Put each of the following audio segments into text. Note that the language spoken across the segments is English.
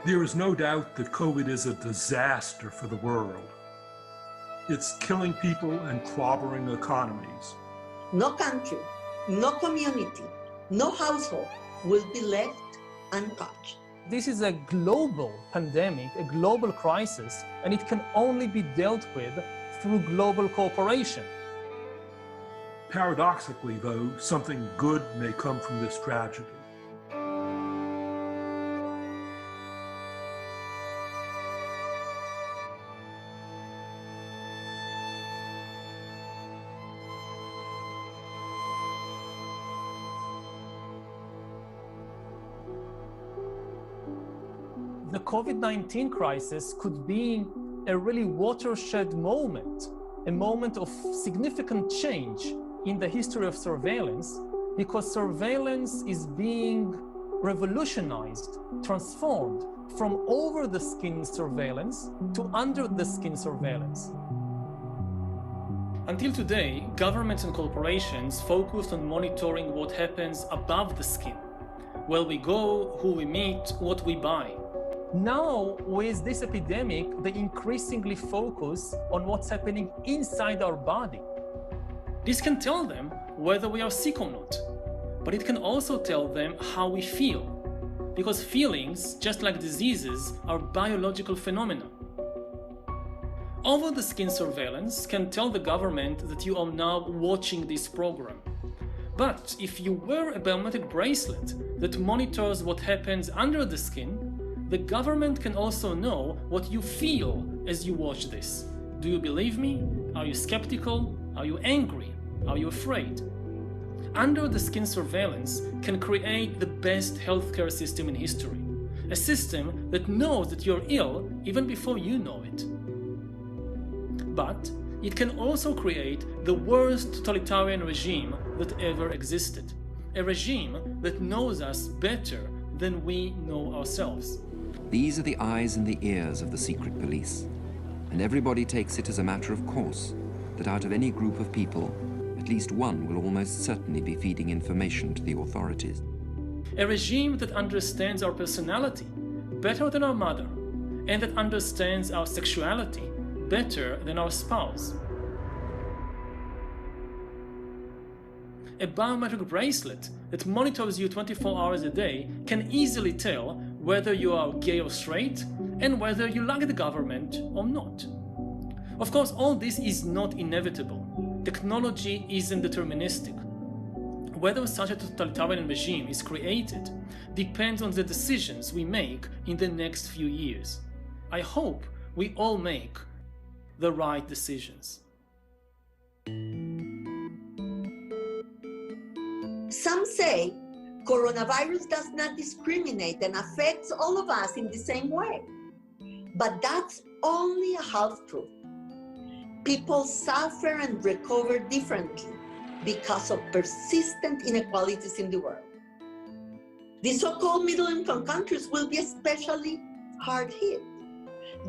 There is no doubt that COVID is a disaster for the world. It's killing people and clobbering economies. No country, no community, no household will be left untouched. This is a global pandemic, a global crisis, and it can only be dealt with through global cooperation. Paradoxically, though, something good may come from this tragedy. The COVID-19 crisis could be a really watershed moment, a moment of significant change in the history of surveillance, because surveillance is being revolutionized, transformed from over-the-skin surveillance to under-the-skin surveillance. Until today, governments and corporations focused on monitoring what happens above the skin, where we go, who we meet, what we buy. Now, with this epidemic, they increasingly focus on what's happening inside our body. This can tell them whether we are sick or not, but it can also tell them how we feel, because feelings, just like diseases, are biological phenomena. Over-the-skin surveillance can tell the government that you are now watching this program. But if you wear a biometric bracelet that monitors what happens under the skin, the government can also know what you feel as you watch this. Do you believe me? Are you skeptical? Are you angry? Are you afraid? Under-the-skin surveillance can create the best healthcare system in history. A system that knows that you're ill even before you know it. But it can also create the worst totalitarian regime that ever existed. A regime that knows us better than we know ourselves. These are the eyes and the ears of the secret police, and everybody takes it as a matter of course that out of any group of people, at least one will almost certainly be feeding information to the authorities. A regime that understands our personality better than our mother, and that understands our sexuality better than our spouse. A biometric bracelet that monitors you 24 hours a day can easily tell whether you are gay or straight, and whether you like the government or not. Of course, all this is not inevitable. Technology isn't deterministic. Whether such a totalitarian regime is created depends on the decisions we make in the next few years. I hope we all make the right decisions. Some say coronavirus does not discriminate and affects all of us in the same way. But that's only a half-truth. People suffer and recover differently because of persistent inequalities in the world. The so-called middle-income countries will be especially hard hit.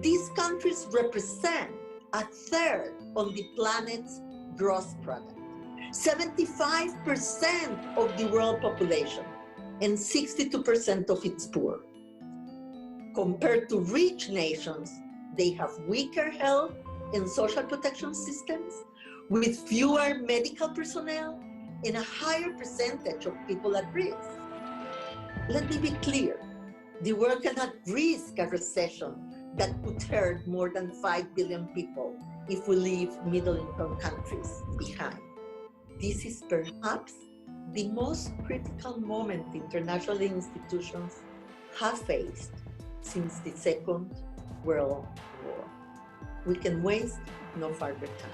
These countries represent a third of the planet's gross product. 75% of the world population and 62% of its poor. Compared to rich nations, they have weaker health and social protection systems with fewer medical personnel and a higher percentage of people at risk. Let me be clear, the world cannot risk a recession that could hurt more than 5 billion people if we leave middle-income countries behind. This is perhaps the most critical moment international institutions have faced since the Second World War. We can waste no further time.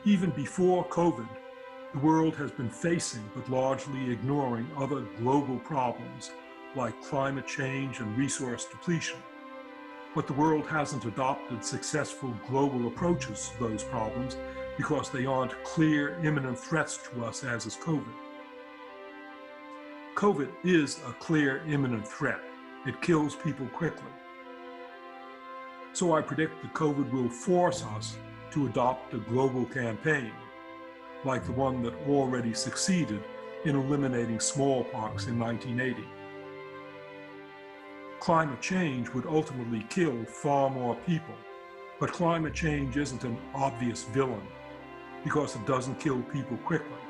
Even before COVID, the world has been facing but largely ignoring other global problems like climate change and resource depletion. But the world hasn't adopted successful global approaches to those problems because they aren't clear, imminent threats to us as is COVID. COVID is a clear, imminent threat. It kills people quickly. So I predict that COVID will force us to adopt a global campaign, like the one that already succeeded in eliminating smallpox in 1980. Climate change would ultimately kill far more people, but climate change isn't an obvious villain because it doesn't kill people quickly.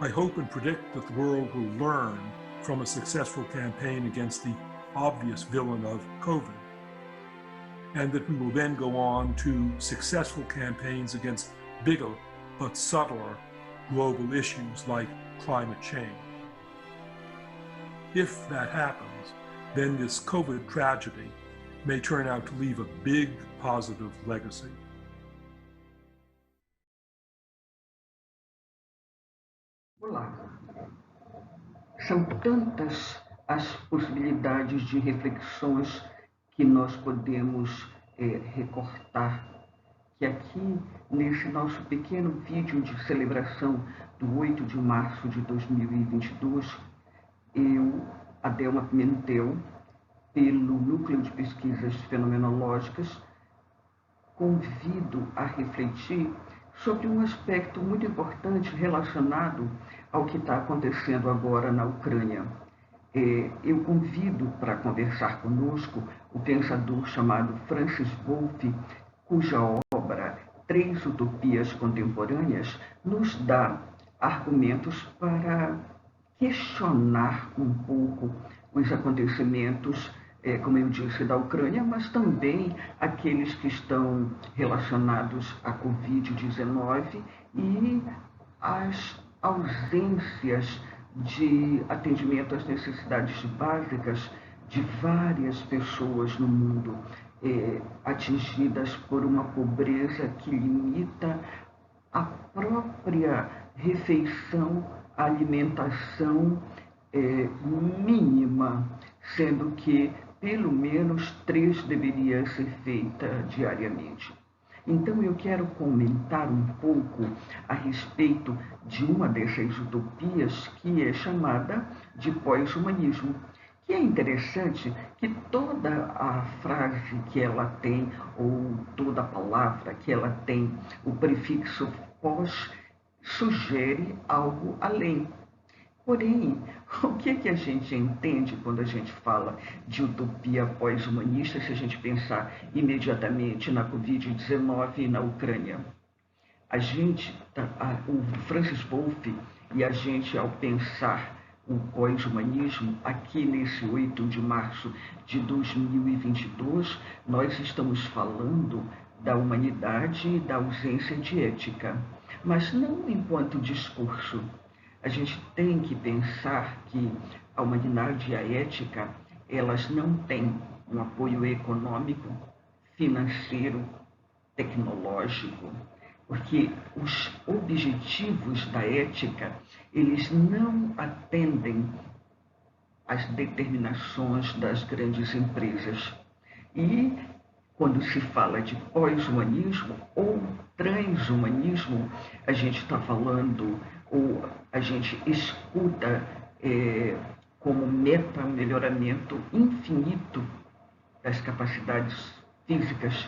I hope and predict that the world will learn from a successful campaign against the obvious villain of COVID, and that we will then go on to successful campaigns against bigger but subtler global issues like climate change. If that happens, then this COVID tragedy may turn out to leave a big positive legacy. Olá. São tantas as possibilidades de reflexões que nós podemos recortar, que aqui, nesse nosso pequeno vídeo de celebração do 8 de março de 2022, eu, Adelma Pimentel, pelo Núcleo de Pesquisas Fenomenológicas, convido a refletir sobre um aspecto muito importante relacionado ao que está acontecendo agora na Ucrânia. Eu convido para conversar conosco o pensador chamado Francis Wolff, cuja obra Três Utopias Contemporâneas nos dá argumentos para questionar um pouco os acontecimentos, como eu disse, da Ucrânia, mas também aqueles que estão relacionados à Covid-19 e as ausências de atendimento às necessidades básicas de várias pessoas no mundo, atingidas por uma pobreza que limita a própria refeição, a alimentação mínima, sendo que pelo menos 3 deveria ser feita diariamente. Então eu quero comentar um pouco a respeito de uma dessas utopias que é chamada de pós-humanismo, que é interessante que toda a frase que ela tem, ou toda a palavra que ela tem, o prefixo pós, sugere algo além. Porém, o que a gente entende quando a gente fala de utopia pós-humanista, se a gente pensar imediatamente na Covid-19 e na Ucrânia? O Francis Wolff e a gente, ao pensar o pós-humanismo, aqui nesse 8 de março de 2022, nós estamos falando da humanidade e da ausência de ética, mas não enquanto discurso. A gente tem que pensar que a humanidade e a ética, elas não têm um apoio econômico, financeiro, tecnológico, porque os objetivos da ética, eles não atendem às determinações das grandes empresas. E quando se fala de pós-humanismo ou transhumanismo, a gente está falando, ou a gente escuta como meta o melhoramento infinito das capacidades físicas,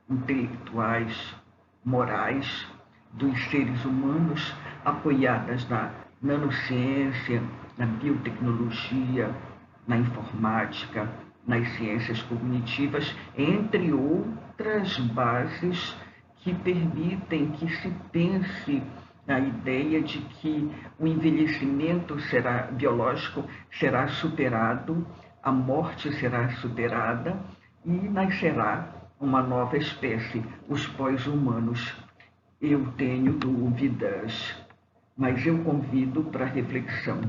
intelectuais, morais dos seres humanos, apoiadas na nanociência, na biotecnologia, na informática, nas ciências cognitivas, entre outras bases que permitem que se pense na ideia de que o envelhecimento biológico será superado, a morte será superada e nascerá uma nova espécie, os pós-humanos. Eu tenho dúvidas, mas eu convido para reflexão.